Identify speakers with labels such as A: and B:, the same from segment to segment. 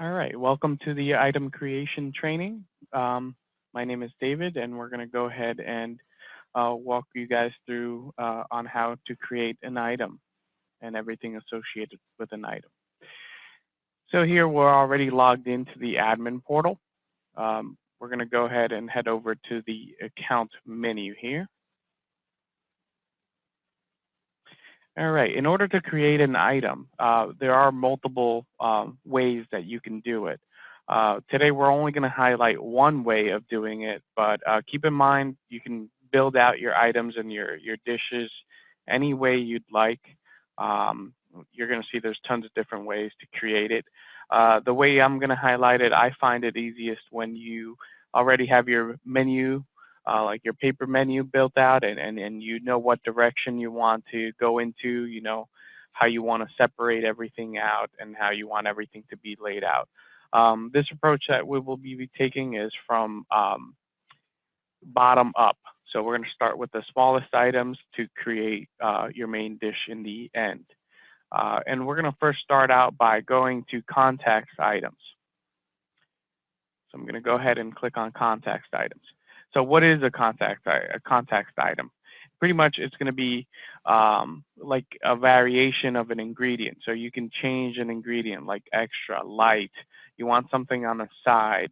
A: All right, welcome to the item creation training. My name is David, and we're going to go ahead and walk you guys through on how to create an item and everything associated with an item. So here we're already logged into the admin portal. We're going to go ahead and head over to the account menu here. All right, in order to create an item, there are multiple ways that you can do it. Today, we're only going to highlight one way of doing it, but keep in mind, you can build out your items and your dishes any way you'd like. You're going to see there's tons of different ways to create it. The way I'm going to highlight it, I find it easiest when you already have your menu, like your paper menu built out, and you know what direction you want to go into, you know how you want to separate everything out and how you want everything to be laid out. This approach that we will be taking is from bottom up. So we're going to start with the smallest items to create your main dish in the end. And we're going to first start out by going to context items. So I'm going to go ahead and click on context items. So what is a context item? Pretty much it's going to be like a variation of an ingredient. So you can change an ingredient like extra, light. You want something on the side,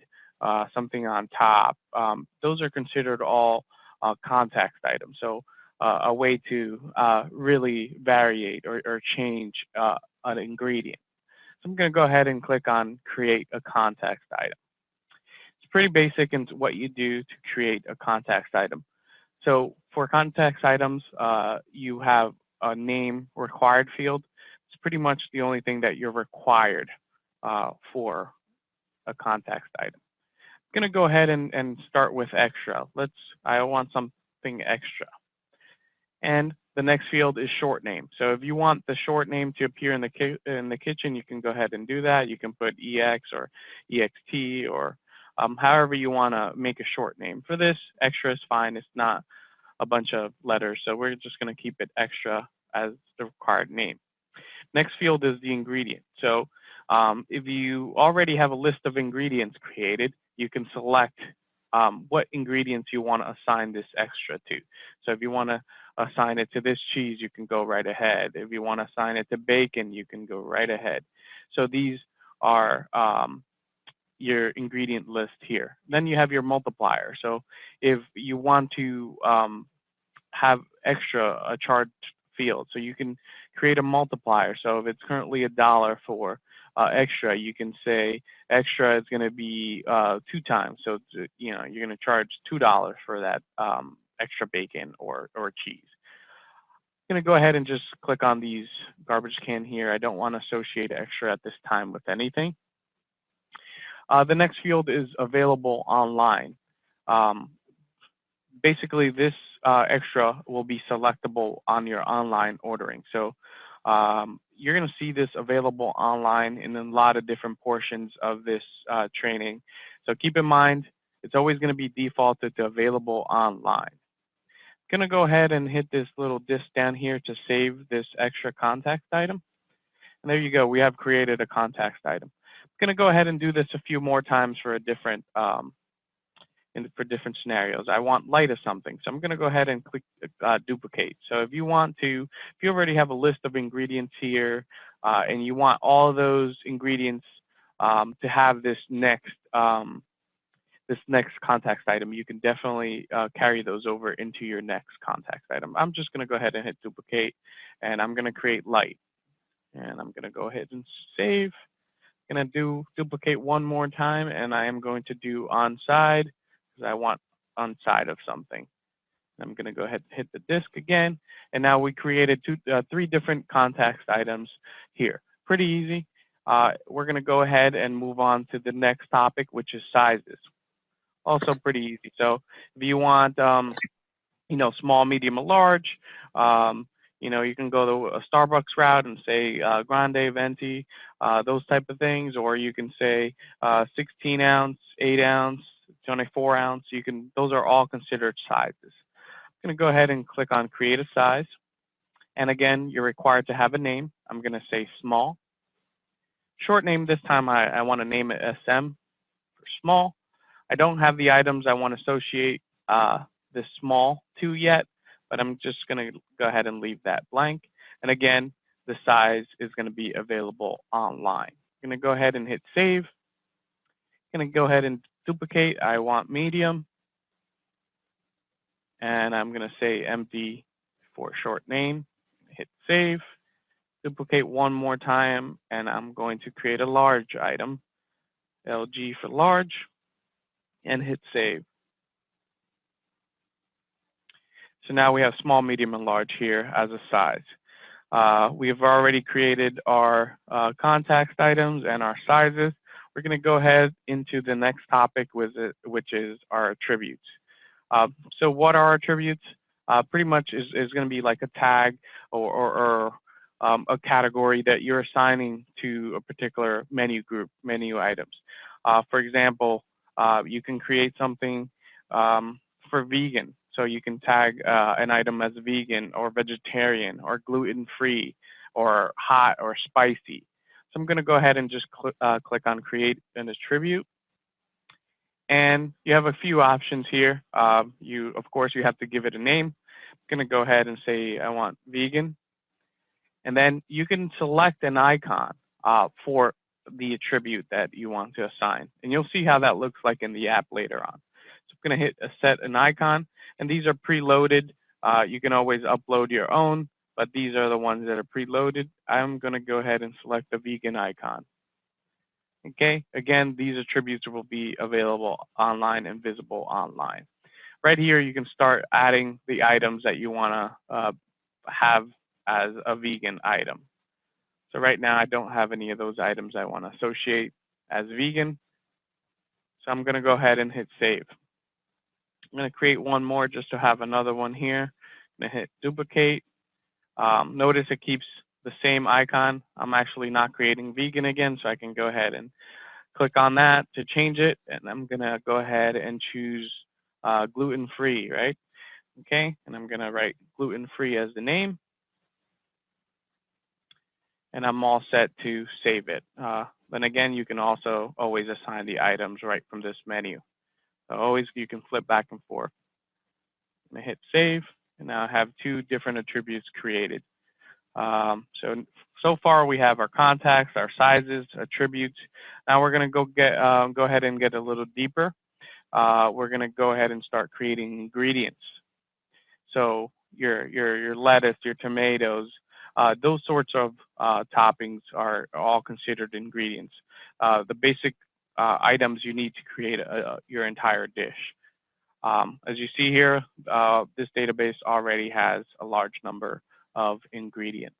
A: something on top. Those are considered all context items. So a way to really variate or change an ingredient. So I'm going to go ahead and click on create a context item. It's pretty basic in what you do to create a context item. So for context items, you have a name required field. It's pretty much the only thing that you're required for a context item. I'm going to go ahead and start with extra. I want something extra. And the next field is short name. So if you want the short name to appear in the kitchen, you can go ahead and do that. You can put EX or EXT or however you want to make a short name. For this, extra is fine. It's not a bunch of letters, so we're just going to keep it extra as the required name. Next field is the ingredient. So if you already have a list of ingredients created, you can select what ingredients you want to assign this extra to. So if you want to assign it to this cheese, you can go right ahead. If you want to assign it to bacon, you can go right ahead. So these are your ingredient list here. Then you have your multiplier. So if you want to have extra a charged field, so you can create a multiplier. So if it's currently $1 for extra, you can say extra is going to be 2 times. So you're going to charge $2 for that extra bacon or cheese. I'm going to go ahead and just click on these garbage can here. I don't want to associate extra at this time with anything. The next field is available online. Basically, this extra will be selectable on your online ordering. So you're going to see this available online in a lot of different portions of this training. So keep in mind, it's always going to be defaulted to available online. I'm going to go ahead and hit this little disc down here to save this extra context item. And there you go. We have created a context item. I'm going to go ahead and do this a few more times for a different for different scenarios. I want light of something, so I'm going to go ahead and click duplicate. So if you already have a list of ingredients here, and you want all of those ingredients to have this next context item, you can definitely carry those over into your next context item. I'm just going to go ahead and hit duplicate, and I'm going to create light, and I'm going to go ahead and save. I'm going to do duplicate one more time, and I am going to do on side because I want on side of something. I'm going to go ahead and hit the disk again, and now we created 3 different context items here. Pretty easy. We're going to go ahead and move on to the next topic, which is sizes. Also pretty easy. So if you want, small, medium, or large, you can go to a Starbucks route and say grande, venti, those type of things, or you can say 16 ounce, 8 ounce, 24 ounce. Those are all considered sizes. I'm going to go ahead and click on create a size. And again, you're required to have a name. I'm going to say small. Short name this time, I want to name it SM for small. I don't have the items I want to associate this small to yet, but I'm just going to go ahead and leave that blank. And again, the size is going to be available online. I'm going to go ahead and hit save. I'm going to go ahead and duplicate. I want medium, and I'm going to say empty for short name. Hit save. Duplicate one more time, and I'm going to create a large item, LG for large, and hit save. So now we have small, medium, and large here as a size. We have already created our context items and our sizes. We're going to go ahead into the next topic, which is our attributes. So what are attributes? Pretty much is going to be like a tag or a category that you're assigning to a particular menu group, menu items. For example, you can create something for vegan. So you can tag an item as vegan or vegetarian or gluten-free or hot or spicy. So I'm going to go ahead and just click on create an attribute. And you have a few options here. Of course, you have to give it a name. I'm going to go ahead and say I want vegan. And then you can select an icon for the attribute that you want to assign. And you'll see how that looks like in the app later on. So I'm going to hit set an icon. And these are preloaded. You can always upload your own, but these are the ones that are preloaded. I'm going to go ahead and select the vegan icon. Okay, again, these attributes will be available online and visible online. Right here, you can start adding the items that you want to have as a vegan item. So right now, I don't have any of those items I want to associate as vegan. So I'm going to go ahead and hit save. I'm going to create one more just to have another one here. I'm going to hit duplicate. Notice it keeps the same icon. I'm actually not creating vegan again, so I can go ahead and click on that to change it, and I'm gonna go ahead and choose gluten-free, right? Okay, and I'm gonna write gluten-free as the name, and I'm all set to save it. Then again, you can also always assign the items right from this menu. So always you can flip back and forth. I'm gonna hit save, and now I have two different attributes created. So far we have our contacts, our sizes, attributes. Now we're going to go ahead and get a little deeper. We're going to go ahead and start creating ingredients. So your lettuce, your tomatoes, those sorts of toppings are all considered ingredients. The basic items you need to create your entire dish. As you see here, this database already has a large number of ingredients.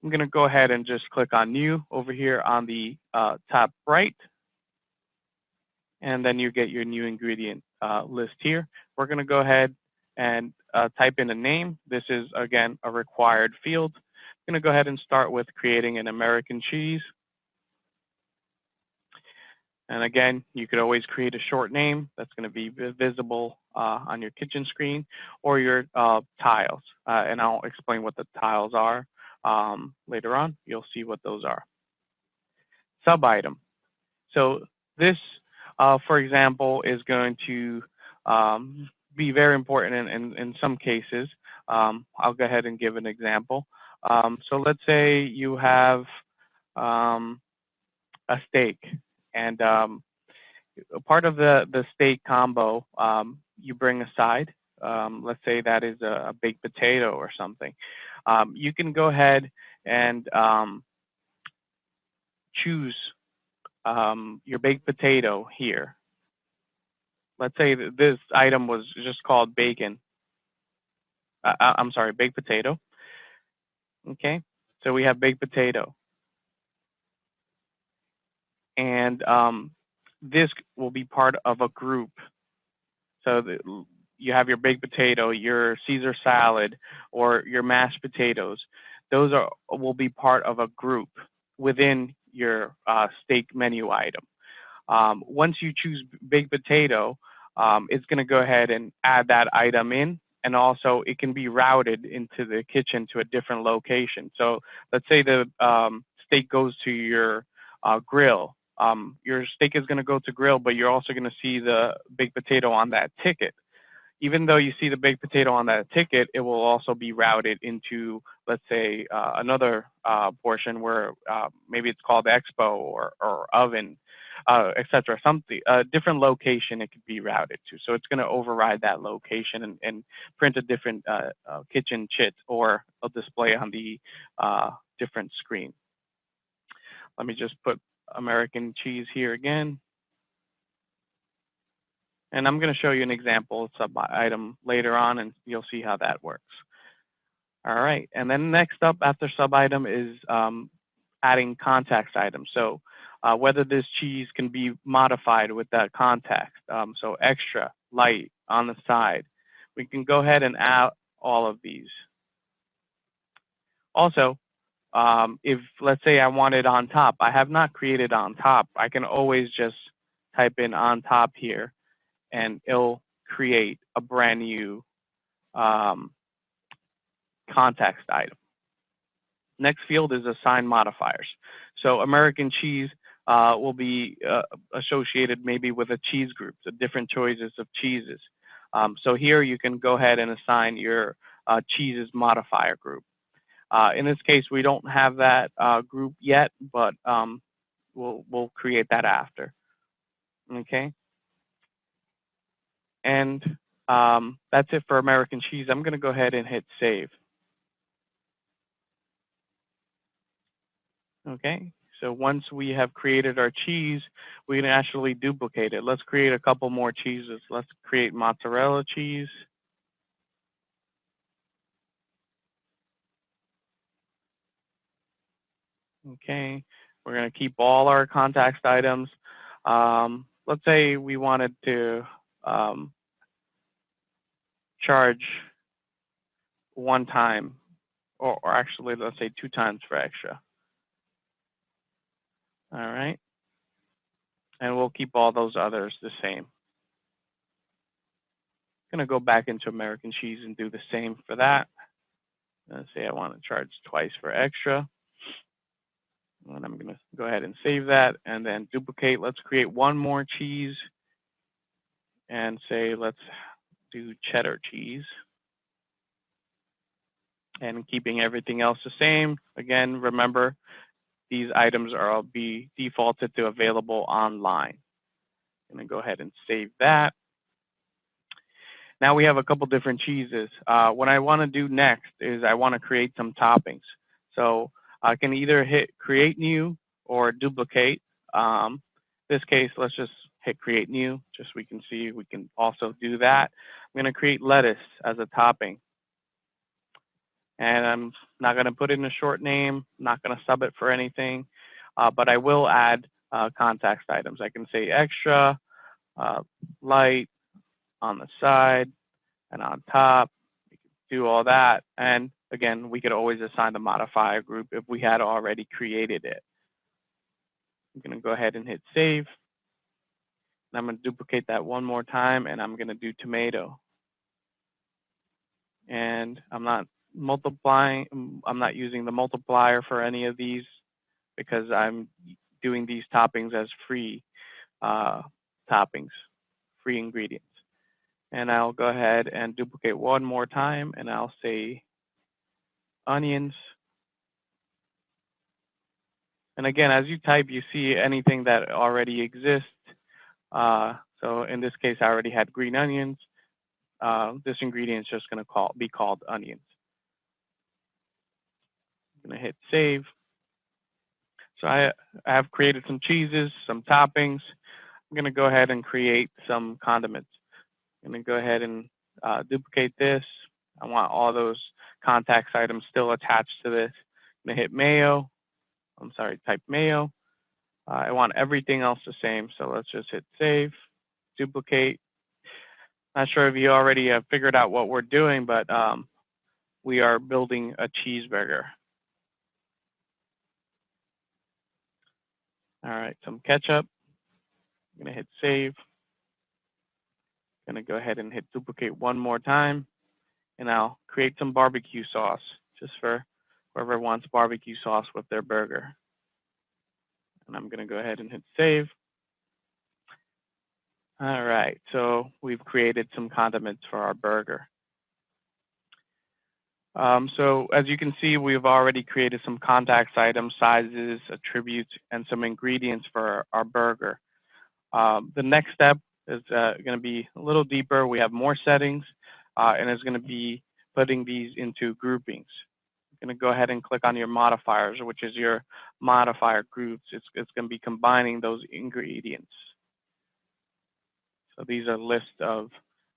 A: I'm going to go ahead and just click on new over here on the top right, and then you get your new ingredient list here. We're going to go ahead and type in a name. This is, again, a required field. I'm going to go ahead and start with creating an American cheese. And again, you could always create a short name that's going to be visible on your kitchen screen or your tiles. And I'll explain what the tiles are later on. You'll see what those are. Sub-item. So this, for example, is going to be very important in some cases. I'll go ahead and give an example. So let's say you have a steak, and part of the steak combo, you bring a side. Let's say that is a baked potato or something. You can go ahead and choose your baked potato here. Let's say that this item was just called bacon. I'm sorry, baked potato. Okay, so we have baked potato. And this will be part of a group. So you have your baked potato, your Caesar salad, or your mashed potatoes. Those will be part of a group within your steak menu item. Once you choose baked potato, it's going to go ahead and add that item in, and also it can be routed into the kitchen to a different location. So let's say the steak goes to your grill. Your steak is going to go to grill, but you're also going to see the baked potato on that ticket. Even though you see the baked potato on that ticket, it will also be routed into, let's say, another portion where maybe it's called expo or oven, etc. Something, a different location it could be routed to. So it's going to override that location and print a different kitchen chit or a display on the different screen. Let me just put American cheese here again. And I'm going to show you an example sub item later on, and you'll see how that works. All right, and then next up after sub item is adding context items. So whether this cheese can be modified with that context. So extra, light, on the side. We can go ahead and add all of these. Also, if let's say I want it on top, I have not created on top. I can always just type in on top here, and it'll create a brand new context item. Next field is assign modifiers. So American cheese will be associated maybe with a cheese group, so different choices of cheeses. So here you can go ahead and assign your cheeses modifier group. In this case, we don't have that group yet, but we'll create that after. Okay. And that's it for American cheese. I'm going to go ahead and hit save. Okay, so once we have created our cheese, we can actually duplicate it. Let's create a couple more cheeses. Let's create mozzarella cheese. Okay, we're going to keep all our context items. Let's say we wanted to charge one time, or actually, let's say 2 times for extra. All right, and we'll keep all those others the same. I'm going to go back into American cheese and do the same for that. Let's say I want to charge twice for extra. And I'm going to go ahead and save that and then duplicate. Let's create one more cheese and say, let's do cheddar cheese. And keeping everything else the same. Again, remember, these items are be defaulted to available online. I'm going to go ahead and save that. Now we have a couple different cheeses. What I want to do next is I want to create some toppings. So I can either hit create new or duplicate. This case, let's just hit create new, just so we can see we can also do that. I'm going to create lettuce as a topping. And I'm not going to put in a short name, not going to sub it for anything, but I will add context items. I can say extra, light, on the side, and on top. We can do all that. And again, we could always assign the modifier group if we had already created it. I'm going to go ahead and hit save. And I'm going to duplicate that one more time, and I'm going to do tomato. And I'm not using the multiplier for any of these because I'm doing these toppings as free toppings, free ingredients. And I'll go ahead and duplicate one more time, and I'll say onions. And again, as you type, you see anything that already exists. So in this case, I already had green onions. This ingredient is just going to be called onions. I'm going to hit save. So I have created some cheeses, some toppings. I'm going to go ahead and create some condiments. I'm going to go ahead and duplicate this. I want all those context items still attached to this. I'm going to hit mayo. I'm sorry, type mayo. I want everything else the same. So let's just hit save, duplicate. Not sure if you already have figured out what we're doing, but we are building a cheeseburger. All right, some ketchup. I'm going to hit save. Going to go ahead and hit duplicate one more time. And I'll create some barbecue sauce just for whoever wants barbecue sauce with their burger. And I'm going to go ahead and hit save. All right, so we've created some condiments for our burger. So as you can see, we've already created some context items, sizes, attributes, and some ingredients for our burger. The next step is going to be a little deeper. We have more settings, and it's going to be putting these into groupings. I'm going to go ahead and click on your modifiers, which is your modifier groups. It's going to be combining those ingredients. So these are lists of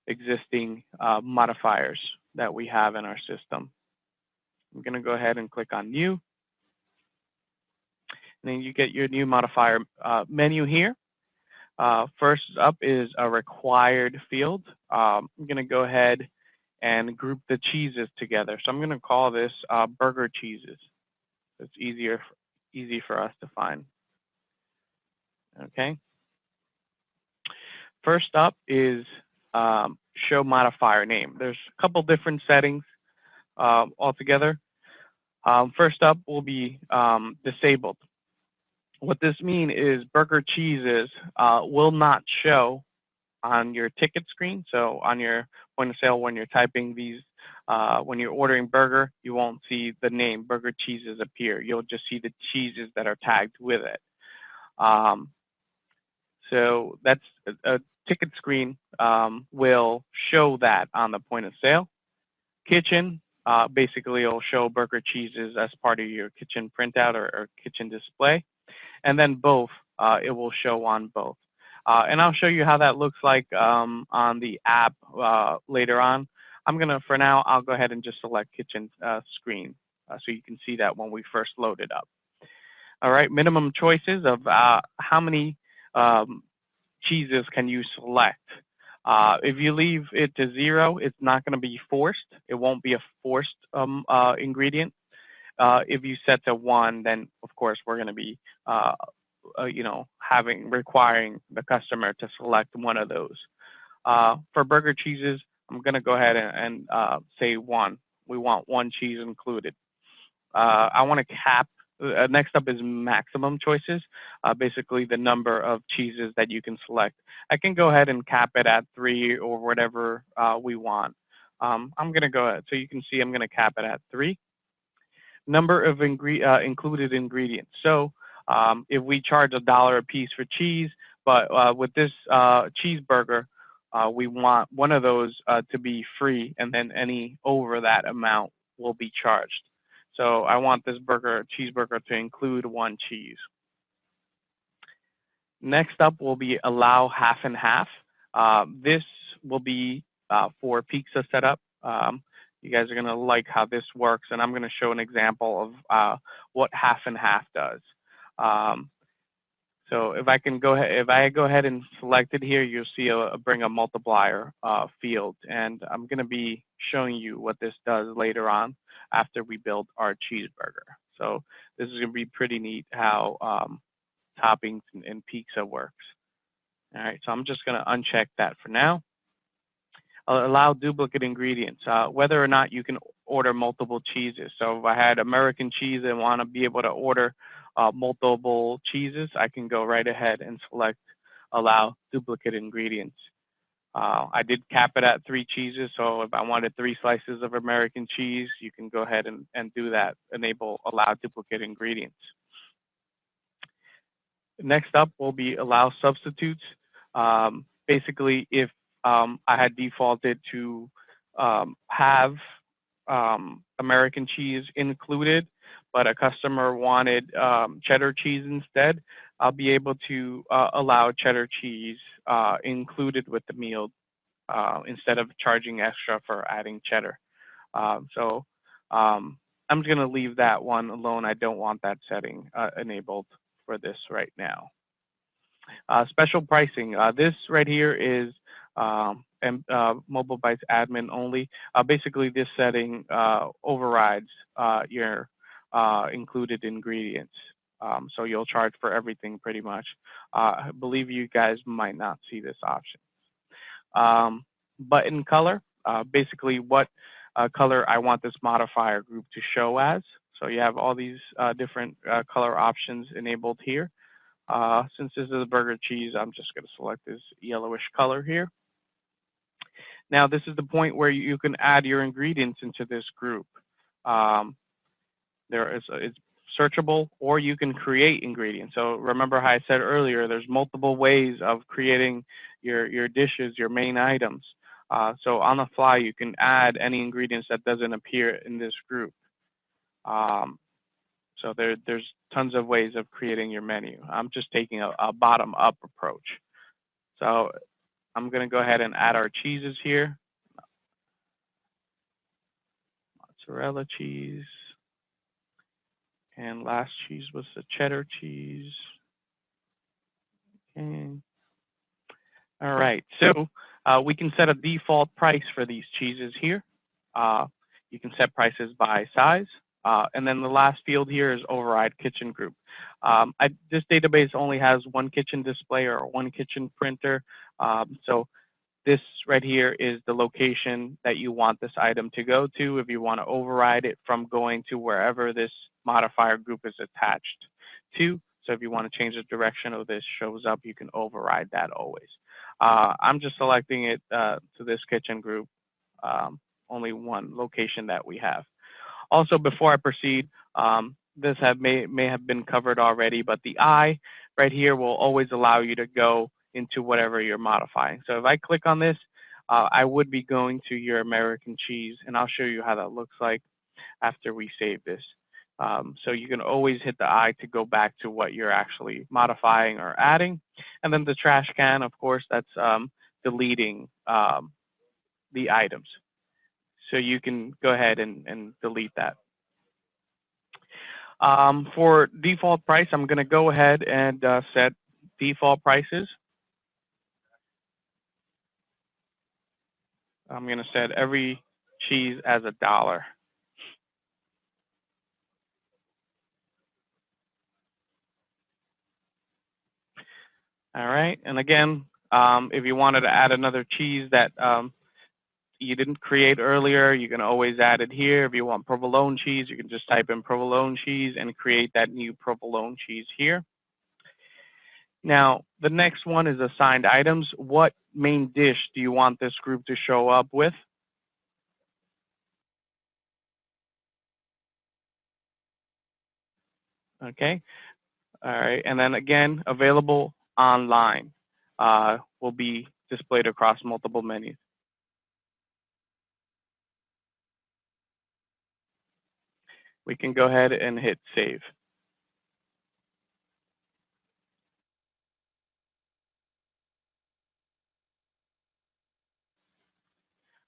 A: existing modifiers that we have in our system. I'm going to go ahead and click on new. And then you get your new modifier menu here. First up is a required field. I'm going to go ahead and group the cheeses together. So I'm going to call this burger cheeses. It's easy for us to find. Okay. First up is show modifier name. There's a couple different settings altogether. First up will be disabled. What this means is burger cheeses will not show on your ticket screen. So on your point of sale, when you're typing these, when you're ordering burger, you won't see the name burger cheeses appear. You'll just see the cheeses that are tagged with it. So that's a ticket screen will show that on the point of sale. Kitchen basically will show burger cheeses as part of your kitchen printout or kitchen display. And then both, it will show on both. And I'll show you how that looks like on the app later on. For now, I'll go ahead and just select kitchen screen so you can see that when we first load it up. All right, minimum choices of how many cheeses can you select. If you leave it to 0, it's not going to be forced. It won't be a forced ingredient. If you set to 1, then of course we're going to be, requiring the customer to select one of those. For burger cheeses, I'm going to go ahead and say 1. We want 1 cheese included. I want to cap. Next up is maximum choices, basically the number of cheeses that you can select. I can go ahead and cap it at 3 or whatever we want. I'm going to go ahead. So you can see I'm going to cap it at 3. Number of included ingredients. So if we charge $1 a piece for cheese, but with this cheeseburger, we want one of those to be free, and then any over that amount will be charged. So I want this cheeseburger to include 1 cheese. Next up will be allow half and half. This will be for pizza setup. You guys are going to like how this works, and I'm going to show an example of what half and half does. So if I go ahead and select it here, you'll see bring a multiplier field, and I'm going to be showing you what this does later on after we build our cheeseburger. So this is going to be pretty neat how toppings and pizza works. All right, so I'm just going to uncheck that for now. Allow duplicate ingredients, whether or not you can order multiple cheeses. So if I had American cheese and want to be able to order multiple cheeses, I can go right ahead and select allow duplicate ingredients. I did cap it at 3 cheeses, so if I wanted 3 slices of American cheese, you can go ahead and do that, enable allow duplicate ingredients. Next up will be allow substitutes. Basically, if I had defaulted to have American cheese included, but a customer wanted cheddar cheese instead, I'll be able to allow cheddar cheese included with the meal instead of charging extra for adding cheddar. So I'm just going to leave that one alone. I don't want that setting enabled for this right now. Special pricing. This right here is Mobile Bytes admin only. Basically, this setting overrides your included ingredients. So you'll charge for everything pretty much. I believe you guys might not see this option. Button color, basically what color I want this modifier group to show as. So you have all these different color options enabled here. Since this is a burger cheese, I'm just going to select this yellowish color here. Now, this is the point where you can add your ingredients into this group. Um, it's searchable, or you can create ingredients. So remember how I said earlier, there's multiple ways of creating your dishes, your main items. So on the fly, you can add any ingredients that doesn't appear in this group. Um, so there's tons of ways of creating your menu. I'm just taking a bottom-up approach. So I'm going to go ahead and add our cheeses here. Mozzarella cheese. And last cheese was the cheddar cheese. Okay. All right, so we can set a default price for these cheeses here. You can set prices by size. And then the last field here is override kitchen group. This database only has one kitchen display or one kitchen printer. So this right here is the location that you want this item to go to if you want to override it from going to wherever this modifier group is attached to. So if you want to change the direction of this shows up, you can override that always. I'm just selecting it to this kitchen group, only one location that we have. Also, before I proceed, this may have been covered already, but the I right here will always allow you to go into whatever you're modifying. So if I click on this, I would be going to your American cheese, and I'll show you how that looks like after we save this. So you can always hit the I to go back to what you're actually modifying or adding. And then the trash can, of course, that's deleting the items. So you can go ahead and delete that. For default price, I'm going to go ahead and set default prices. I'm going to set every cheese as $1. All right. And again, if you wanted to add another cheese that you didn't create earlier, you can always add it here. If you want provolone cheese, you can just type in provolone cheese and create that new provolone cheese here. Now, the next one is assigned items. What main dish do you want this group to show up with? Okay. All right. And then again, available online will be displayed across multiple menus. We can go ahead and hit save.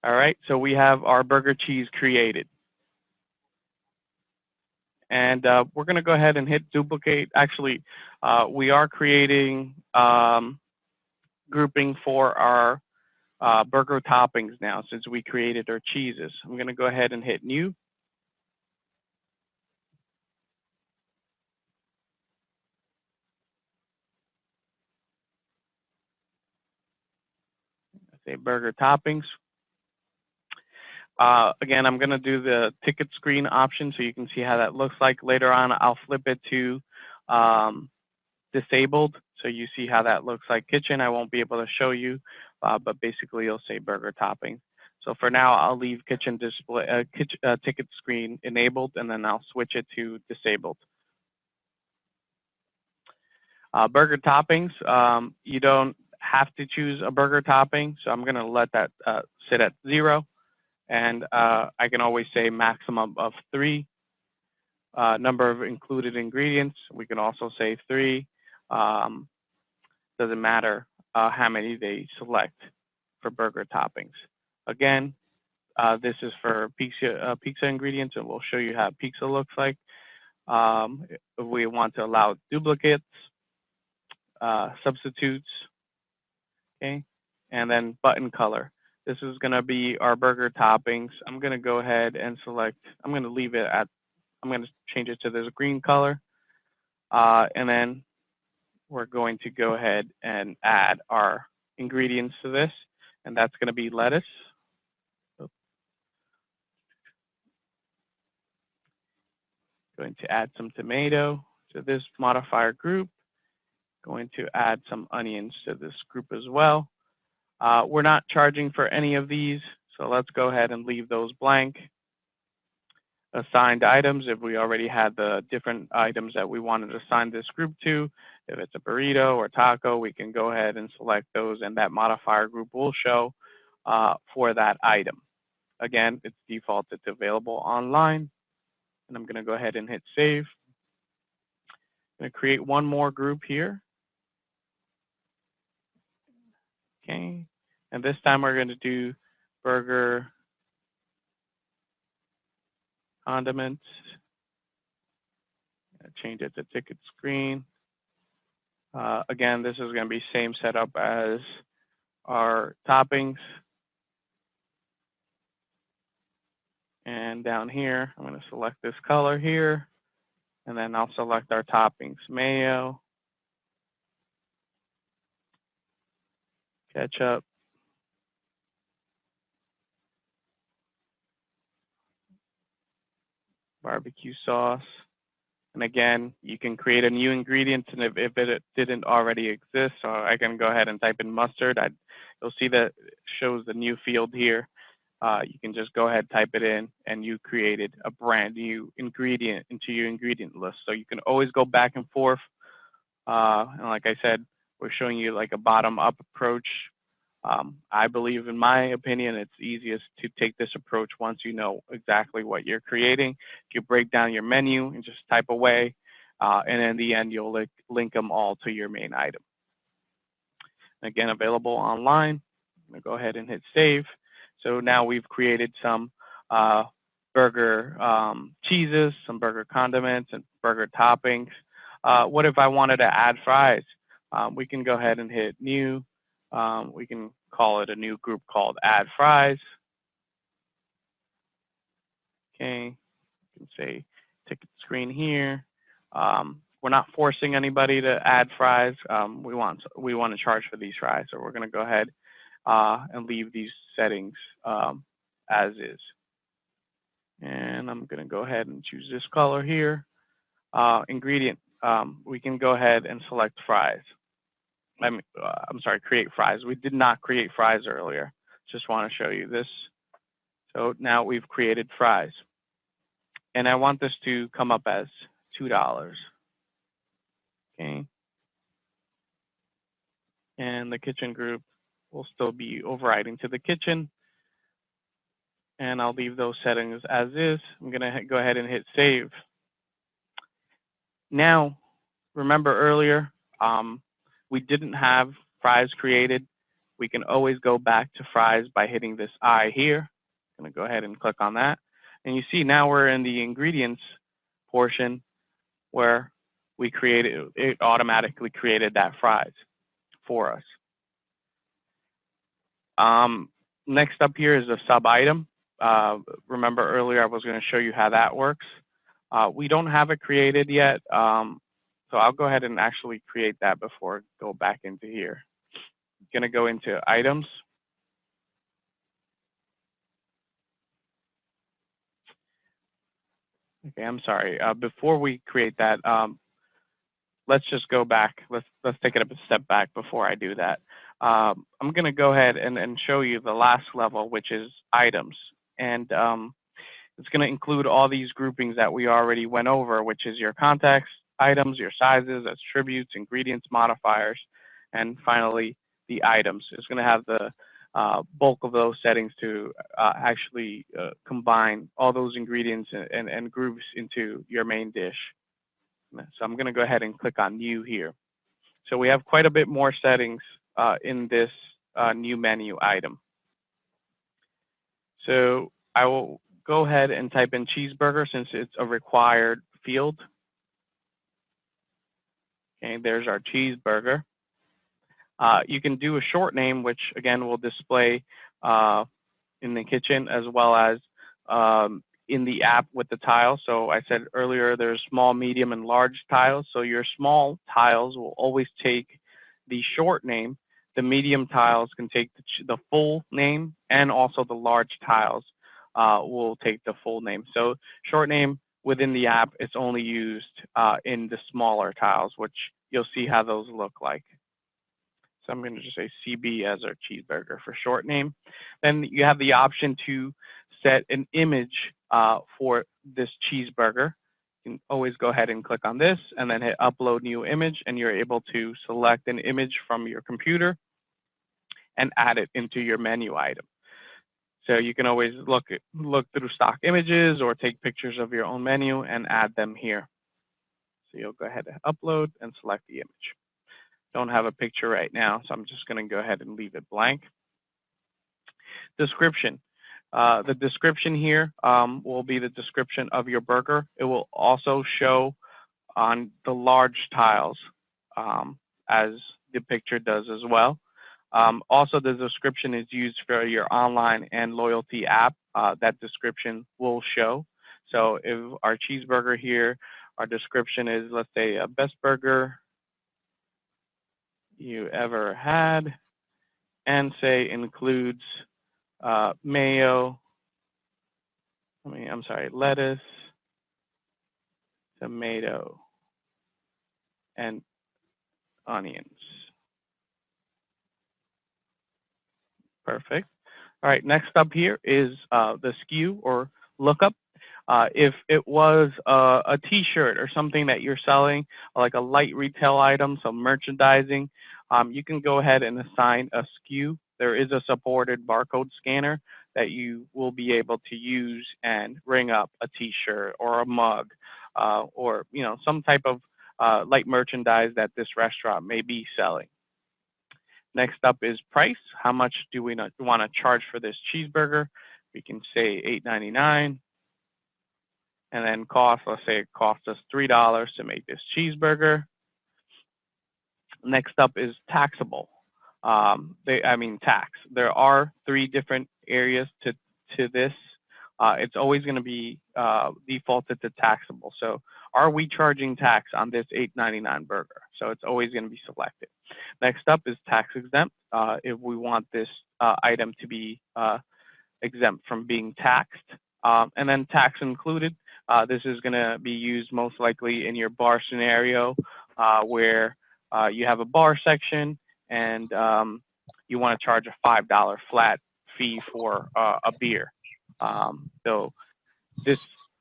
A: All right. So we have our burger cheese created. And we're going to go ahead and hit duplicate. Actually, we are creating grouping for our burger toppings now since we created our cheeses. I'm going to go ahead and hit new. Say burger toppings. Again, I'm going to do the ticket screen option so you can see how that looks like. Later on, I'll flip it to disabled so you see how that looks like kitchen. I won't be able to show you, but basically you'll say burger topping. So for now, I'll leave kitchen display ticket screen enabled, and then I'll switch it to disabled. Burger toppings, you don't have to choose a burger topping, so I'm going to let that sit at 0. And I can always say maximum of 3. Number of included ingredients, we can also say 3. Doesn't matter how many they select for burger toppings. Again, this is for pizza ingredients, and we'll show you how pizza looks like. If we want to allow duplicates, substitutes, okay, and then button color. This is going to be our burger toppings. I'm going to go ahead and select, I'm going to leave it at, I'm going to change it to this green color. And then we're going to go ahead and add our ingredients to this, and that's going to be lettuce. Going to add some tomato to this modifier group, Going to add some onions to this group as well. We're not charging for any of these, so let's go ahead and leave those blank. Assigned items, if we already had the different items that we wanted to assign this group to, if it's a burrito or taco, we can go ahead and select those, and that modifier group will show for that item. Again, it's default, it's available online, and I'm going to go ahead and hit save. I'm going to create one more group here. Okay, and this time we're going to do burger condiments. Change it to ticket screen. Again, this is going to be same setup as our toppings. And down here, I'm going to select this color here, and then I'll select our toppings: mayo, ketchup, barbecue sauce. And again, you can create a new ingredient, and if it didn't already exist, so I can go ahead and type in mustard. You'll see that it shows the new field here. You can just go ahead, type it in, and you created a brand new ingredient into your ingredient list. So you can always go back and forth. And like I said, we're showing you like a bottom-up approach. I believe, in my opinion, it's easiest to take this approach once you know exactly what you're creating. You break down your menu and just type away, and in the end, you'll link them all to your main item. Again, available online. I'm going to go ahead and hit save. So now we've created some burger cheeses, some burger condiments, and burger toppings. What if I wanted to add fries? We can go ahead and hit new. We can call it a new group called add fries. Okay, you can say ticket screen here. We're not forcing anybody to add fries. We want to charge for these fries, so we're going to go ahead and leave these settings as is. And I'm going to go ahead and choose this color here. Ingredient, we can go ahead and select fries. I'm sorry, create fries. We did not create fries earlier. Just want to show you this. So now we've created fries. And I want this to come up as $2. Okay. And the kitchen group will still be overriding to the kitchen. And I'll leave those settings as is. I'm going to go ahead and hit save. Now, remember earlier, we didn't have fries created. We can always go back to fries by hitting this I here. I'm going to go ahead and click on that. And you see now we're in the ingredients portion where we created, it automatically created that fries for us. Next up here is a sub item. Remember earlier I was going to show you how that works. We don't have it created yet, so I'll go ahead and actually create that before I go back into here. I'm going to go into items. Okay, I'm sorry. Before we create that, let's just go back. Let's take it a step back before I do that. I'm going to go ahead and show you the last level, which is items. And it's going to include all these groupings that we already went over, which is your context, items, your sizes, attributes, ingredients, modifiers, and finally the items. It's going to have the bulk of those settings to actually combine all those ingredients and groups into your main dish. So I'm going to go ahead and click on new here. So we have quite a bit more settings in this new menu item. So I will go ahead and type in cheeseburger since it's a required field. Okay, there's our cheeseburger. You can do a short name, which again will display in the kitchen as well as in the app with the tiles. So I said earlier there's small, medium, and large tiles. So your small tiles will always take the short name. The medium tiles can take the full name, and also the large tiles will take the full name. So short name within the app is only used in the smaller tiles, which you'll see how those look like. So I'm going to just say CB as our cheeseburger for short name. Then you have the option to set an image for this cheeseburger. You can always go ahead and click on this and then hit upload new image, and you're able to select an image from your computer and add it into your menu item. So you can always look through stock images or take pictures of your own menu and add them here. So you'll go ahead and upload and select the image. Don't have a picture right now, so I'm just going to go ahead and leave it blank. Description. The description here will be the description of your burger. It will also show on the large tiles as the picture does as well. Also, the description is used for your online and loyalty app. That description will show. So if our cheeseburger here, our description is, let's say, a best burger you ever had, and say includes mayo, lettuce, tomato, and onions. Perfect. All right, next up here is the SKU or lookup. If it was a t-shirt or something that you're selling, like a light retail item, so merchandising, you can go ahead and assign a SKU. There is a supported barcode scanner that you will be able to use and ring up a t-shirt or a mug or some type of light merchandise that this restaurant may be selling. Next up is price. How much do we want to charge for this cheeseburger? We can say $8.99. And then cost, let's say it cost us $3 to make this cheeseburger. Next up is taxable. Tax. There are 3 different areas to this. It's always going to be defaulted to taxable. So are we charging tax on this $8.99 burger? So it's always going to be selected. Next up is tax exempt. If we want this item to be exempt from being taxed. And then tax included. This is going to be used most likely in your bar scenario where you have a bar section and you want to charge a $5 flat fee for a beer. So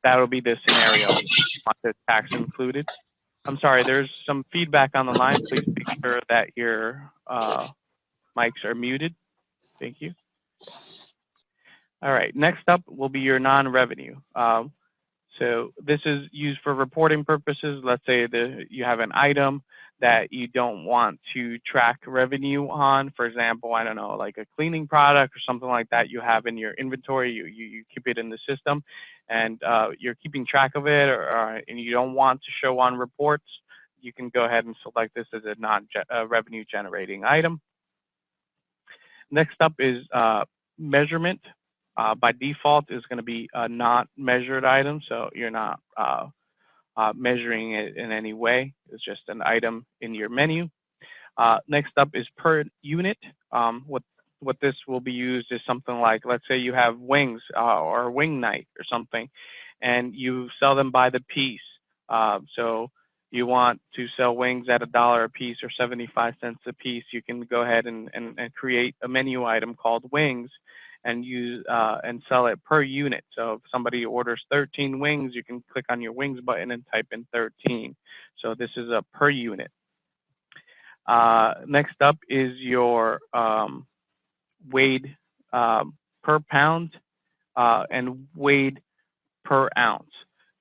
A: that'll be the scenario. Want the tax included. I'm sorry, there's some feedback on the line. Please make sure that your mics are muted. Thank you. All right, next up will be your non-revenue. So this is used for reporting purposes. Let's say that you have an item that you don't want to track revenue on. For example, I don't know, like a cleaning product or something like that you have in your inventory, you keep it in the system and you're keeping track of it and you don't want to show on reports, you can go ahead and select this as a non-revenue generating item. Next up is measurement. By default is going to be a not measured item, so you're not measuring it in any way. It's just an item in your menu. Next up is per unit. What this will be used is something like, let's say you have wings or wing night or something, and you sell them by the piece. So you want to sell wings at $1 a piece or 75 cents a piece. You can go ahead and create a menu item called wings and use and sell it per unit. So if somebody orders 13 wings, you can click on your wings button and type in 13. So this is a per unit. Next up is your weighed per pound and weighed per ounce.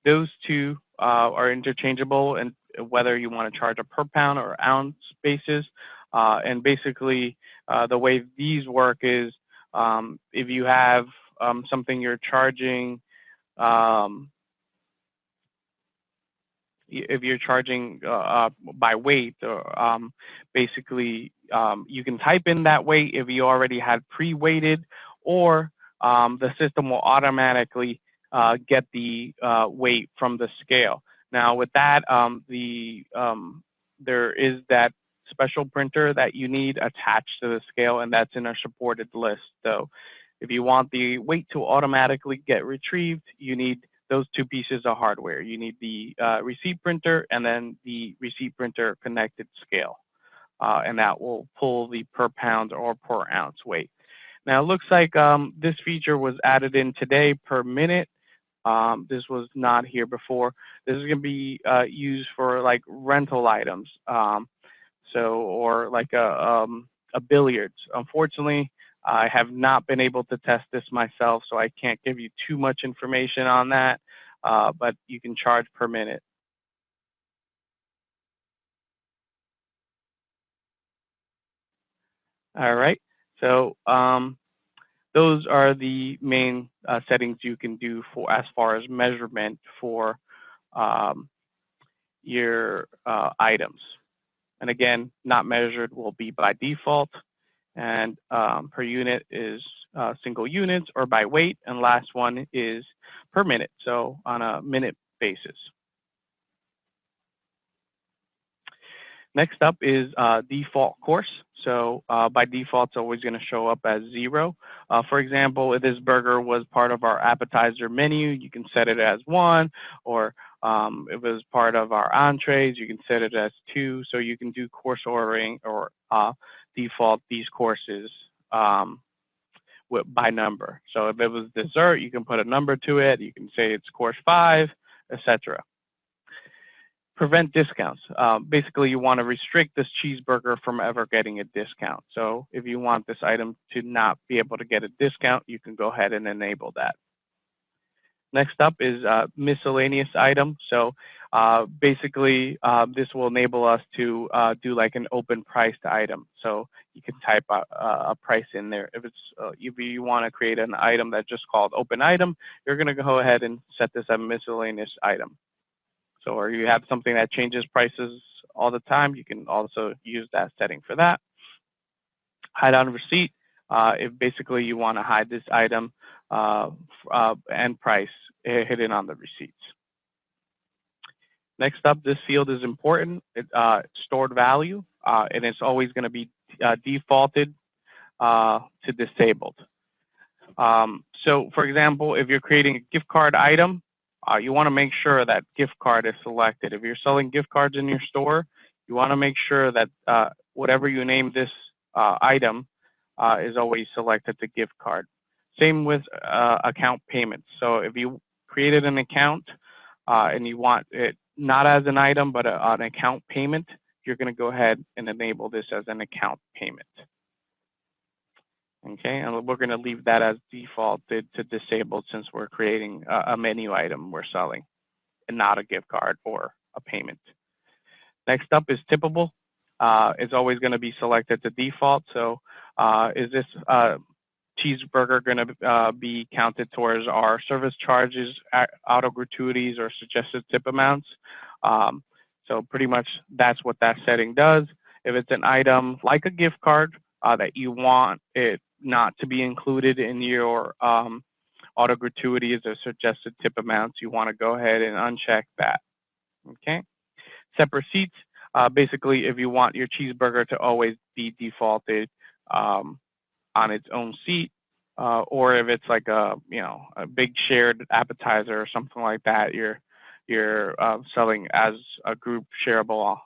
A: Those two are interchangeable, and whether you want to charge a per pound or ounce basis. And basically, the way these work is if you have something you're charging, if you're charging by weight, or basically you can type in that weight if you already had pre-weighted, or the system will automatically get the weight from the scale. Now with that, there is that special printer that you need attached to the scale, and that's in our supported list. So if you want the weight to automatically get retrieved, you need those two pieces of hardware. You need the receipt printer and then the receipt printer connected scale, and that will pull the per pound or per ounce weight. Now, it looks like this feature was added in today per minute. This was not here before. This is going to be used for like rental items, or like a billiards. Unfortunately, I have not been able to test this myself, so I can't give you too much information on that, but you can charge per minute. All right, so those are the main settings you can do for as far as measurement for um, your items. And again, not measured will be by default, and per unit is single units or by weight, and last one is per minute, so on a minute basis. Next up is default course. So by default, it's always going to show up as 0. For example, if this burger was part of our appetizer menu, you can set it as 1, or if it was part of our entrees, you can set it as 2. So you can do course ordering or default these courses by number. So if it was dessert, you can put a number to it. You can say it's course 5, etc. Prevent discounts. Basically, you want to restrict this cheeseburger from ever getting a discount. So if you want this item to not be able to get a discount, you can go ahead and enable that. Next up is miscellaneous item. So basically, this will enable us to do like an open priced item. So you can type a price in there. If you want to create an item that's just called open item, you're going to go ahead and set this as miscellaneous item. So, or you have something that changes prices all the time, you can also use that setting for that. Hide on receipt. If basically you want to hide this item and price hidden on the receipts. Next up, this field is important. It's stored value, and it's always going to be defaulted to disabled. So, for example, if you're creating a gift card item, you want to make sure that gift card is selected. If you're selling gift cards in your store, you want to make sure that whatever you name this item is always selected to gift card. Same with account payments. So if you created an account and you want it not as an item, but an account payment, you're going to go ahead and enable this as an account payment. Okay, and we're going to leave that as defaulted to disabled since we're creating a menu item we're selling and not a gift card or a payment. Next up is tippable. It's always going to be selected to default. So is this cheeseburger going to be counted towards our service charges, auto gratuities, or suggested tip amounts? So pretty much that's what that setting does. If it's an item like a gift card that you want it not to be included in your auto gratuities or suggested tip amounts, you want to go ahead and uncheck that. Okay. Set receipts. Basically, if you want your cheeseburger to always be defaulted on its own seat, or if it's like a big shared appetizer or something like that, you're selling as a group shareable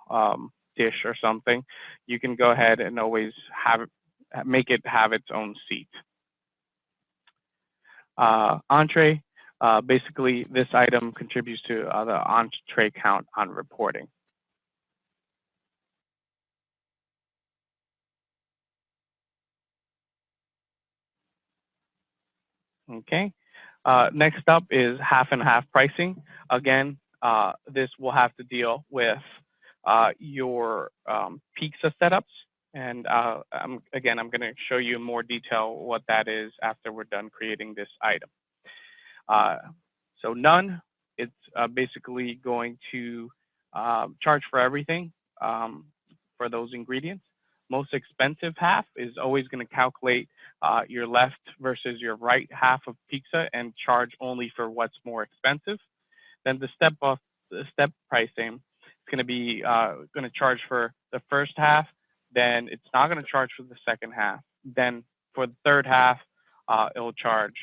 A: dish or something, you can go ahead and always make it have its own seat. Entree, basically this item contributes to the entree count on reporting. Okay. Next up is half and half pricing. Again, this will have to deal with your pizza setups. And again, I'm going to show you in more detail what that is after we're done creating this item. So none, it's basically going to charge for everything for those ingredients. Most expensive half is always going to calculate your left versus your right half of pizza and charge only for what's more expensive. Then the step pricing, it's going to be going to charge for the first half. Then it's not going to charge for the second half. Then for the third half, it'll charge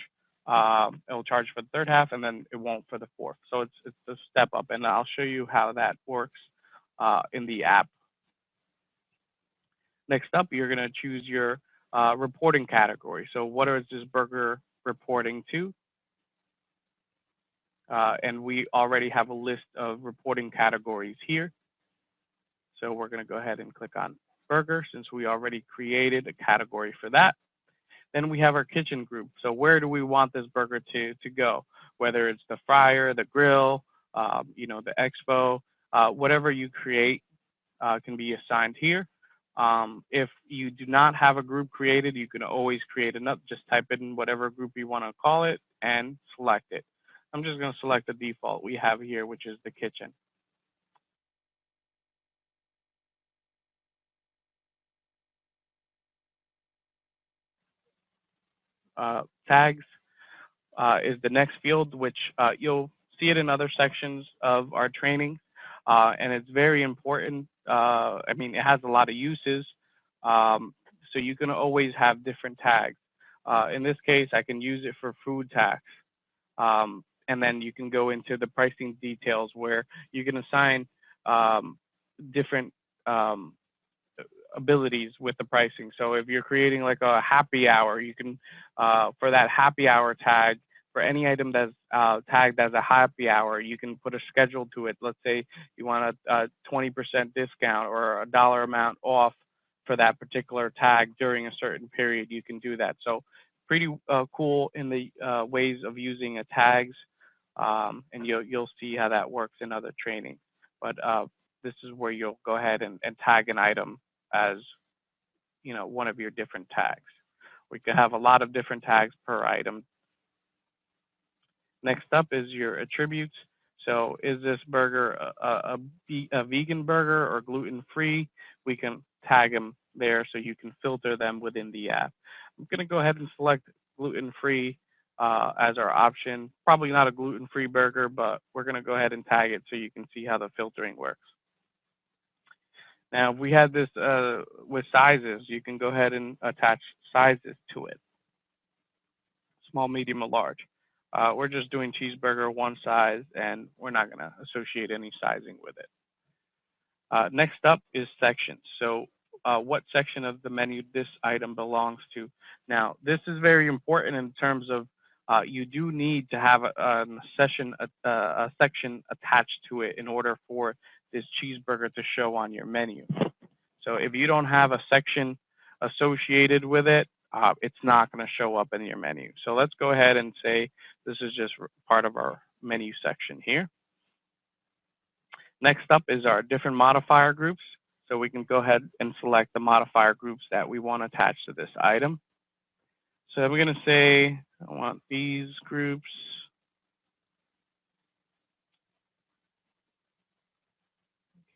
A: It'll charge for the third half, and then it won't for the fourth. So it's a step up, and I'll show you how that works in the app. Next up, you're going to choose your reporting category. So what is this burger reporting to? And we already have a list of reporting categories here. So we're going to go ahead and click on burger since we already created a category for that. Then we have our kitchen group. So where do we want this burger to go? Whether it's the fryer, the grill, the expo, whatever you create can be assigned here. If you do not have a group created, you can always create another. Just type in whatever group you want to call it and select it. I'm just going to select the default we have here, which is the kitchen. Tags is the next field, which you'll see it in other sections of our training, and it's very important. I mean, it has a lot of uses, so you can always have different tags. In this case, I can use it for food tax, and then you can go into the pricing details where you can assign different abilities with the pricing. So if you're creating like a happy hour, you can, for that happy hour tag, for any item that's tagged as a happy hour, you can put a schedule to it. Let's say you want a 20% discount or a dollar amount off for that particular tag during a certain period, you can do that. So pretty cool in the ways of using a tags, and you'll see how that works in other training. But this is where you'll go ahead and tag an item as one of your different tags. We could have a lot of different tags per item. Next up is your attributes. So is this burger a vegan burger or gluten-free? We can tag them there so you can filter them within the app. I'm going to go ahead and select gluten-free as our option. Probably not a gluten-free burger, but we're going to go ahead and tag it so you can see how the filtering works. Now, if we had this with sizes, you can go ahead and attach sizes to it. Small, medium, or large. We're just doing cheeseburger one size, and we're not going to associate any sizing with it. Next up is sections. So what section of the menu this item belongs to. Now, this is very important in terms of you do need to have a section attached to it in order for this cheeseburger to show on your menu. So if you don't have a section associated with it, it's not going to show up in your menu. So let's go ahead and say this is just part of our menu section here. Next up is our different modifier groups. So we can go ahead and select the modifier groups that we want to attach to this item. So we're going to say, I want these groups.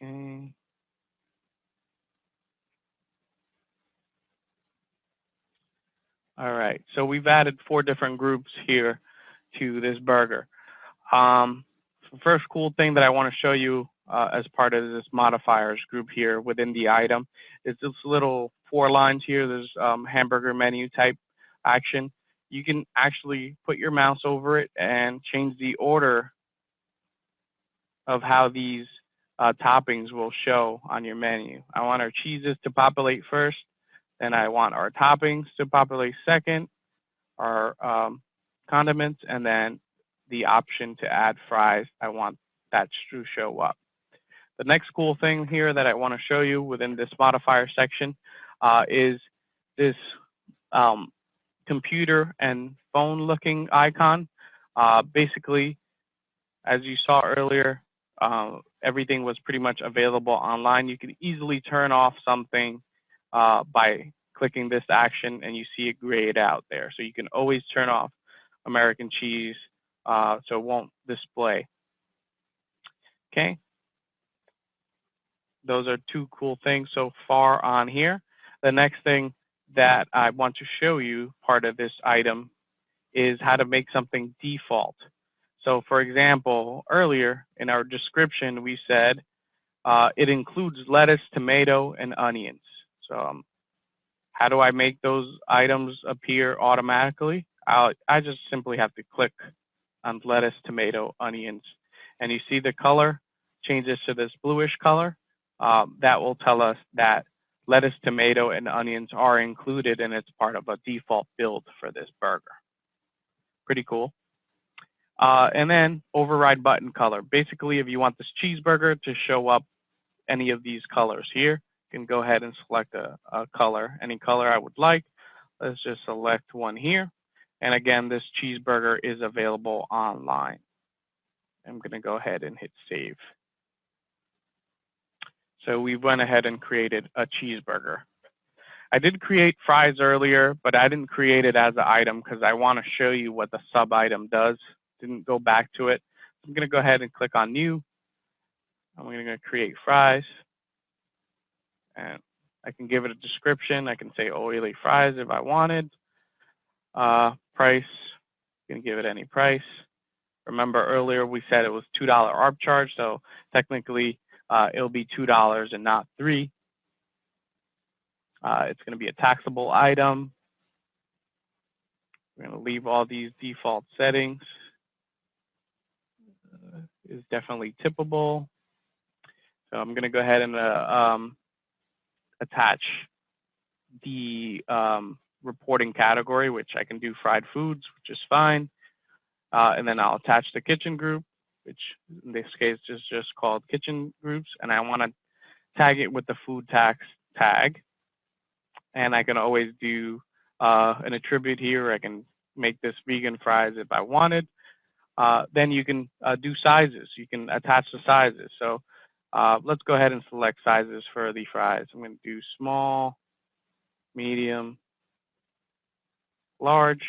A: Okay. All right, so we've added 4 different groups here to this burger. The first cool thing that I want to show you as part of this modifiers group here within the item is this little 4 lines here. There's hamburger menu type action. You can actually put your mouse over it and change the order of how these toppings will show on your menu. I want our cheeses to populate first, then I want our toppings to populate second, our condiments, and then the option to add fries, I want that to show up. The next cool thing here that I want to show you within this modifier section is this computer and phone looking icon. Basically, as you saw earlier, everything was pretty much available online. You can easily turn off something by clicking this action, and you see it grayed out there. So you can always turn off American cheese so it won't display. Okay. Those are 2 cool things so far on here. The next thing that I want to show you, part of this item, is how to make something default. So for example, earlier in our description, we said it includes lettuce, tomato, and onions. So how do I make those items appear automatically? I just simply have to click on lettuce, tomato, onions, and you see the color changes to this bluish color. That will tell us that lettuce, tomato, and onions are included and it's part of a default build for this burger. Pretty cool. And then override button color. Basically, if you want this cheeseburger to show up any of these colors here, you can go ahead and select a color, any color I would like. Let's just select one here. And again, this cheeseburger is available online. I'm going to go ahead and hit save. So we went ahead and created a cheeseburger. I did create fries earlier, but I didn't create it as an item because I want to show you what the sub item does. Didn't go back to it. I'm going to go ahead and click on new. I'm going to create fries. And I can give it a description. I can say oily fries if I wanted. Price, you can give it any price. Remember earlier we said it was $2 ARB charge, so technically it'll be $2 and not $3. It's going to be a taxable item. We're going to leave all these default settings. It's definitely tippable. So I'm going to go ahead and attach the reporting category, which I can do fried foods, which is fine. And then I'll attach the kitchen group, which in this case is just called kitchen groups. And I want to tag it with the food tax tag. And I can always do an attribute here. I can make this vegan fries if I wanted. Then you can do sizes. You can attach the sizes. So let's go ahead and select sizes for the fries. I'm going to do small, medium, large.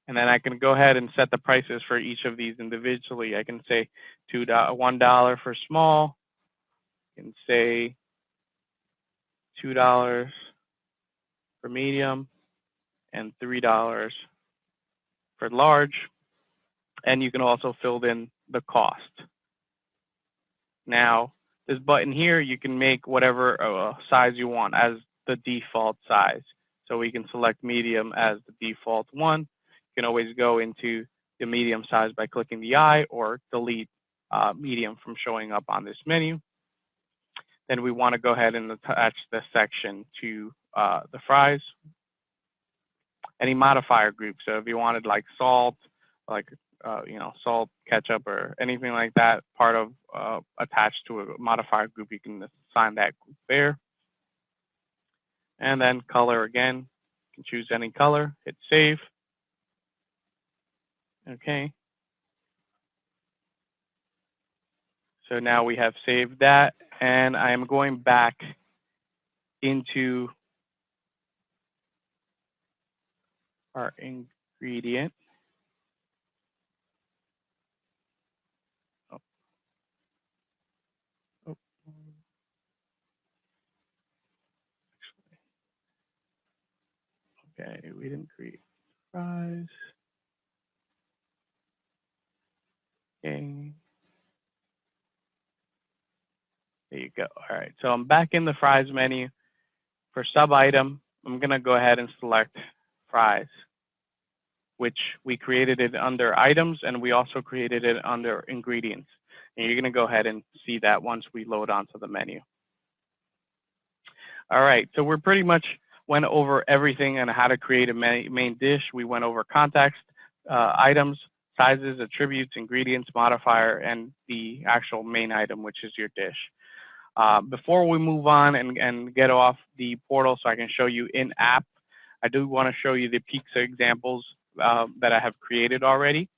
A: And then I can go ahead and set the prices for each of these individually. I can say $1 for small. I can say $2 for medium and $3 for large. And you can also fill in the cost. Now, this button here, you can make whatever size you want as the default size. So we can select medium as the default one. You can always go into the medium size by clicking the I or delete medium from showing up on this menu. Then we want to go ahead and attach this section to the fries. Any modifier group. So if you wanted like salt, like salt, ketchup, or anything like that, part of attached to a modifier group, you can assign that group there. And then color again, you can choose any color, hit save. Okay. So now we have saved that, and I am going back into our ingredient. Okay, we didn't create fries. Okay. There you go. All right, so I'm back in the fries menu. For sub item, I'm gonna go ahead and select fries, which we created it under items and we also created it under ingredients. And you're gonna go ahead and see that once we load onto the menu. All right, so we're pretty much went over everything on how to create a main dish. We went over context, items, sizes, attributes, ingredients, modifier, and the actual main item, which is your dish. Before we move on and get off the portal so I can show you in-app, I do want to show you the pizza examples that I have created already.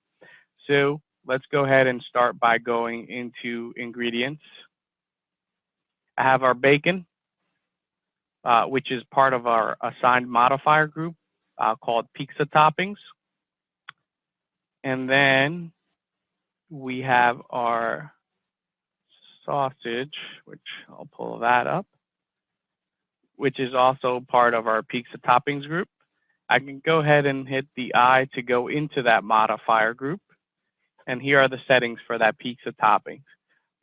A: So let's go ahead and start by going into ingredients. I have our bacon, which is part of our assigned modifier group called pizza toppings. And then we have our sausage, which I'll pull that up, which is also part of our pizza toppings group. I can go ahead and hit the I to go into that modifier group. And here are the settings for that pizza toppings.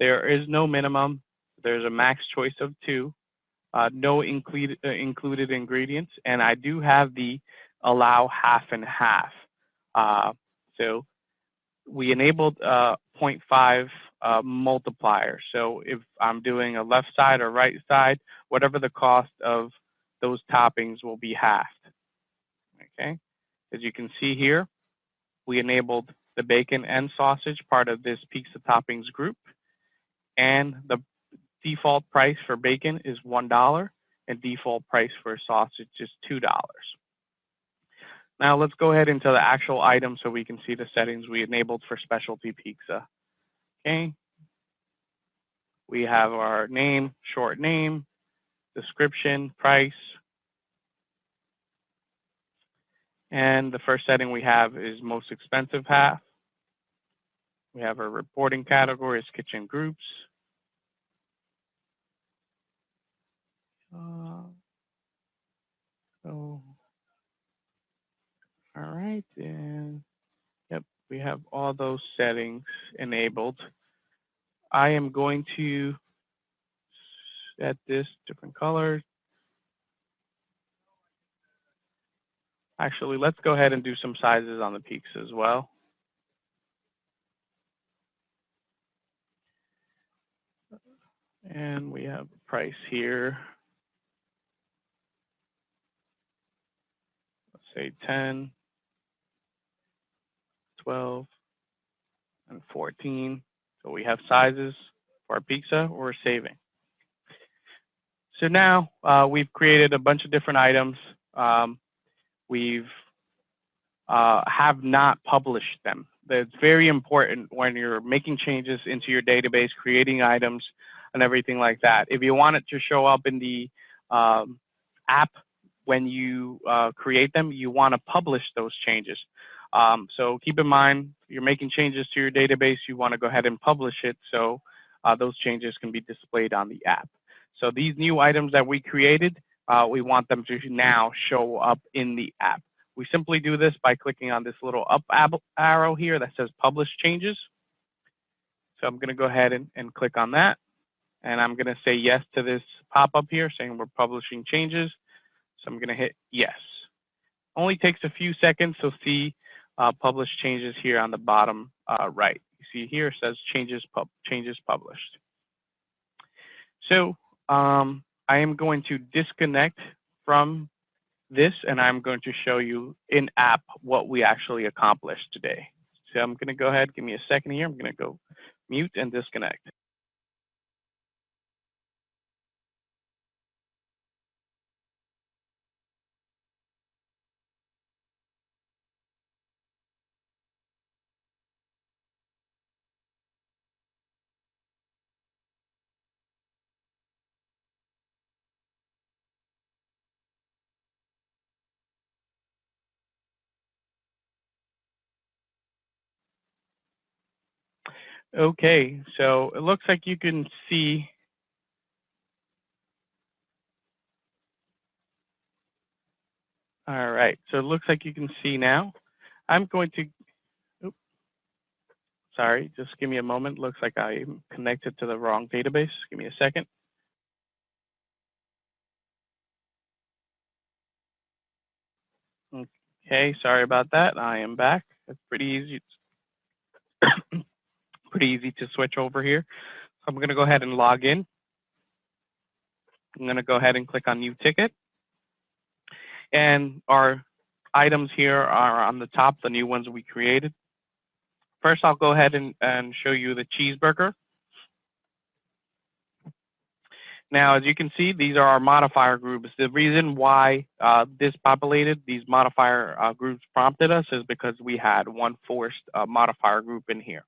A: There is no minimum. There's a max choice of 2. No included ingredients. And I do have the allow half and half. So we enabled 0.5 multiplier. So if I'm doing a left side or right side, whatever the cost of those toppings will be halved. Okay, as you can see here, we enabled the bacon and sausage, part of this pizza toppings group, and the default price for bacon is $1, and default price for sausage is $2. Now let's go ahead into the actual item so we can see the settings we enabled for specialty pizza. Okay, we have our name, short name, description, price, and the first setting we have is most expensive half. We have our reporting categories, kitchen groups. So, all right, and yep, we have all those settings enabled. I am going to set this different colors. Actually, let's go ahead and do some sizes on the peaks as well. And we have a price here. Let's say 10, 12, and 14. So we have sizes for our pizza we're saving. So now we've created a bunch of different items. We've have not published them. That's very important when you're making changes into your database, creating items, and everything like that. If you want it to show up in the app when you create them, you want to publish those changes. So keep in mind, you're making changes to your database, you want to go ahead and publish it so those changes can be displayed on the app. So these new items that we created, we want them to now show up in the app. We simply do this by clicking on this little up arrow here that says publish changes. So I'm going to go ahead and click on that. And I'm going to say yes to this pop-up here saying we're publishing changes. So I'm going to hit yes. Only takes a few seconds to see publish changes here on the bottom right. You see here it says changes published. So I am going to disconnect from this, and I'm going to show you in app what we actually accomplished today. So I'm going to go ahead, give me a second here. I'm going to go mute and disconnect. Okay, so it looks like you can see all right, so it looks like you can see now. I'm going to, oops, sorry, just give me a moment. Looks like I'm connected to the wrong database. Give me a second. Okay, sorry about that. I am back. It's pretty easy. Pretty easy to switch over here. So I'm going to go ahead and log in. I'm going to go ahead and click on new ticket. And our items here are on the top, the new ones we created. First, I'll go ahead and show you the cheeseburger. Now, as you can see, these are our modifier groups. The reason why this populated, these modifier groups prompted us is because we had one forced modifier group in here.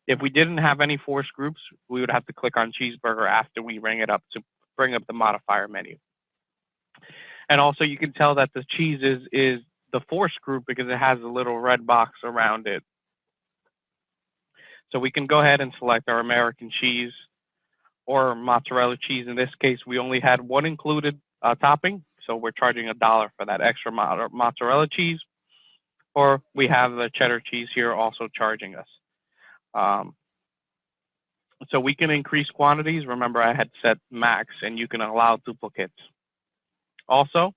A: If we didn't have any forced groups, we would have to click on cheeseburger after we ring it up to bring up the modifier menu. And also you can tell that the cheese is the forced group because it has a little red box around it. So we can go ahead and select our American cheese or mozzarella cheese. In this case, we only had one included topping, so we're charging $1 for that extra mozzarella cheese. Or we have the cheddar cheese here also charging us. So we can increase quantities. Remember, I had set max, and you can allow duplicates. Also,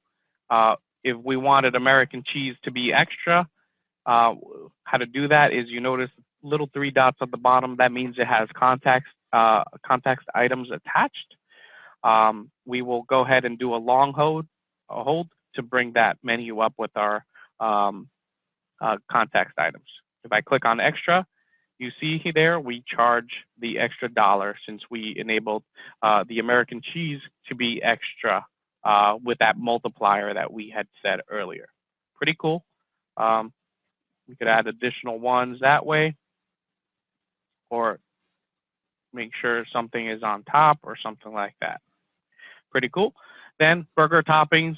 A: If we wanted American cheese to be extra, how to do that is you notice little three dots at the bottom. That means it has context items attached. We will go ahead and do a long hold to bring that menu up with our context items. If I click on extra, you see there we charge the extra $1 since we enabled the American cheese to be extra with that multiplier that we had said earlier. Pretty cool. We could add additional ones that way, or make sure something is on top or something like that. Pretty cool. Then burger toppings,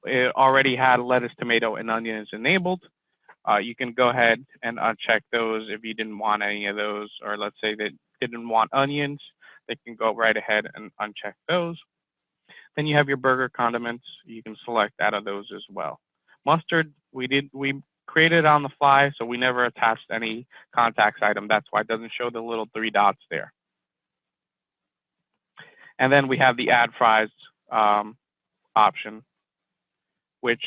A: it already had lettuce, tomato, and onions enabled. You can go ahead and uncheck those if you didn't want any of those, or let's say they didn't want onions, they can go right ahead and uncheck those. Then you have your burger condiments. You can select out of those as well. Mustard, we created on the fly, so we never attached any contacts item. That's why it doesn't show the little three dots there. And then we have the add fries option, which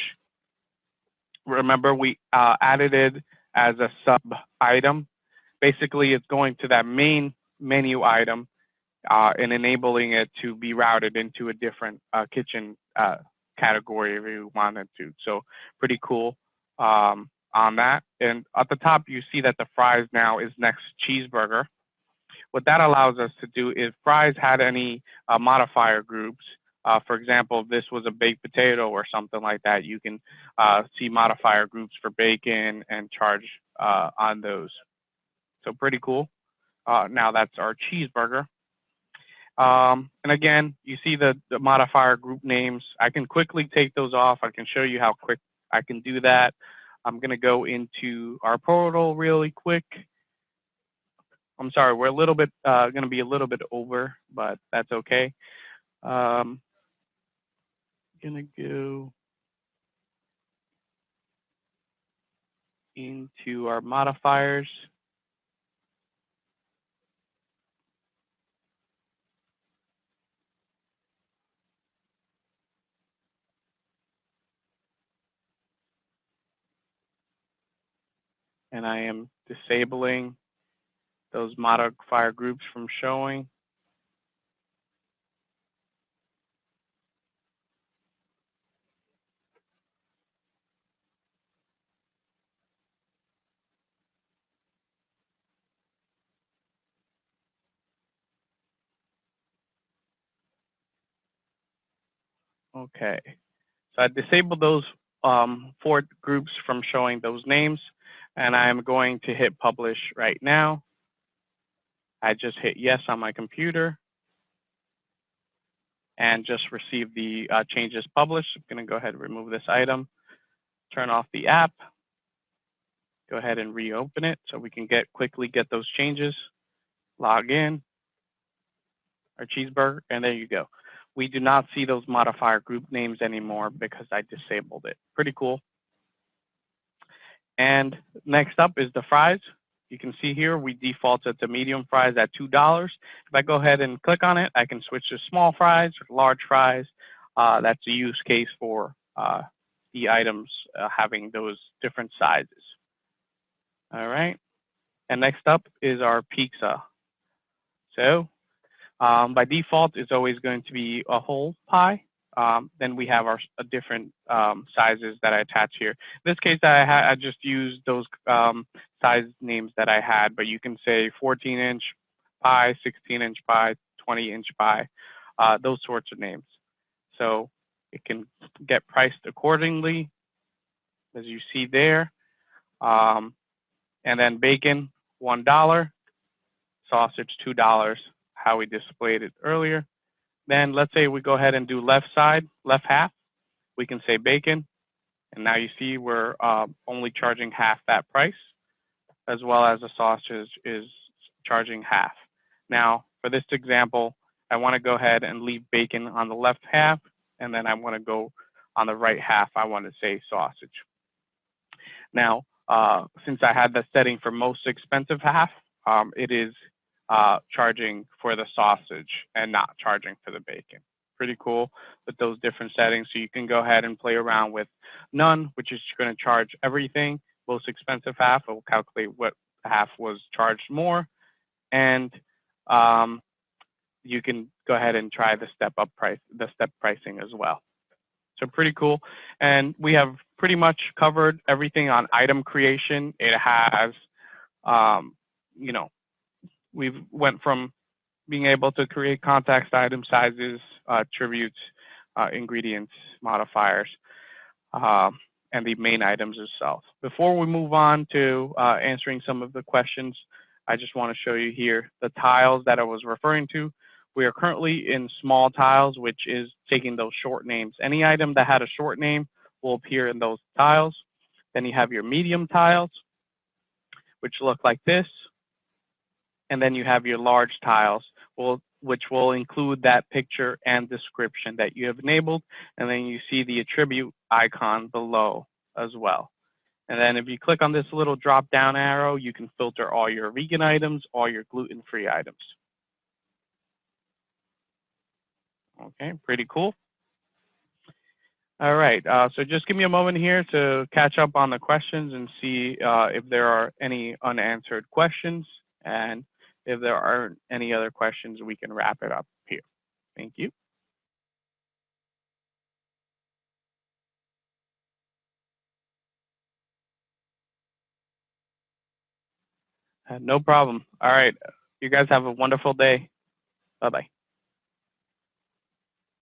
A: remember we added it as a sub item. Basically, it's going to that main menu item and enabling it to be routed into a different kitchen category if you wanted to. So pretty cool on that. And at the top, you see that the fries now is next cheeseburger. What that allows us to do is fries had any modifier groups. For example, if this was a baked potato or something like that, you can see modifier groups for bacon and charge on those. So pretty cool. Now that's our cheeseburger. And again, you see the modifier group names. I can quickly take those off. I can show you how quick I can do that. I'm going to go into our portal really quick. I'm sorry, we're a little bit going to be a little bit over, but that's okay. Going to go into our modifiers. And I am disabling those modifier groups from showing. Okay, so I disabled those 4 groups from showing those names, and I'm going to hit publish right now. I just hit yes on my computer and just received the changes published. I'm going to go ahead and remove this item, turn off the app, go ahead and reopen it so we can quickly get those changes. Log in, our cheeseburger, and there you go. We do not see those modifier group names anymore because I disabled it. Pretty cool. And next up is the fries. You can see here we defaulted to medium fries at $2. If I go ahead and click on it, I can switch to small fries or large fries. That's a use case for the items having those different sizes. All right. And next up is our pizza. So by default, it's always going to be a whole pie. Then we have our different sizes that I attach here. In this case, I just used those size names that I had, but you can say 14-inch pie, 16-inch pie, 20-inch pie, those sorts of names. So it can get priced accordingly, as you see there. And then bacon, $1, sausage, $2, how we displayed it earlier. Then let's say we go ahead and do left side, left half. We can say bacon. And now you see we're only charging half that price, as well as the sausage is charging half. Now, for this example, I want to go ahead and leave bacon on the left half, and then I want to go on the right half, I want to say sausage. Now, since I had the setting for most expensive half, it is charging for the sausage and not charging for the bacon. pretty cool with those different settings. So you can go ahead and play around with none, which is going to charge everything. Most expensive half, it will calculate what half was charged more. And you can go ahead and try the step pricing as well. So pretty cool. And we have pretty much covered everything on item creation. It has, you know, we've went from being able to create context item sizes, attributes, ingredients, modifiers, and the main items itself. Before we move on to answering some of the questions, I just want to show you here the tiles that I was referring to. We are currently in small tiles, which is taking those short names. Any item that had a short name will appear in those tiles. Then you have your medium tiles, which look like this. And then you have your large tiles, which will include that picture and description that you have enabled. And then you see the attribute icon below as well. And then if you click on this little drop down arrow, you can filter all your vegan items, all your gluten-free items. Okay, pretty cool. All right, so just give me a moment here to catch up on the questions and see if there are any unanswered questions. And if there aren't any other questions, we can wrap it up here. Thank you. No problem. All right, you guys have a wonderful day. Bye-bye.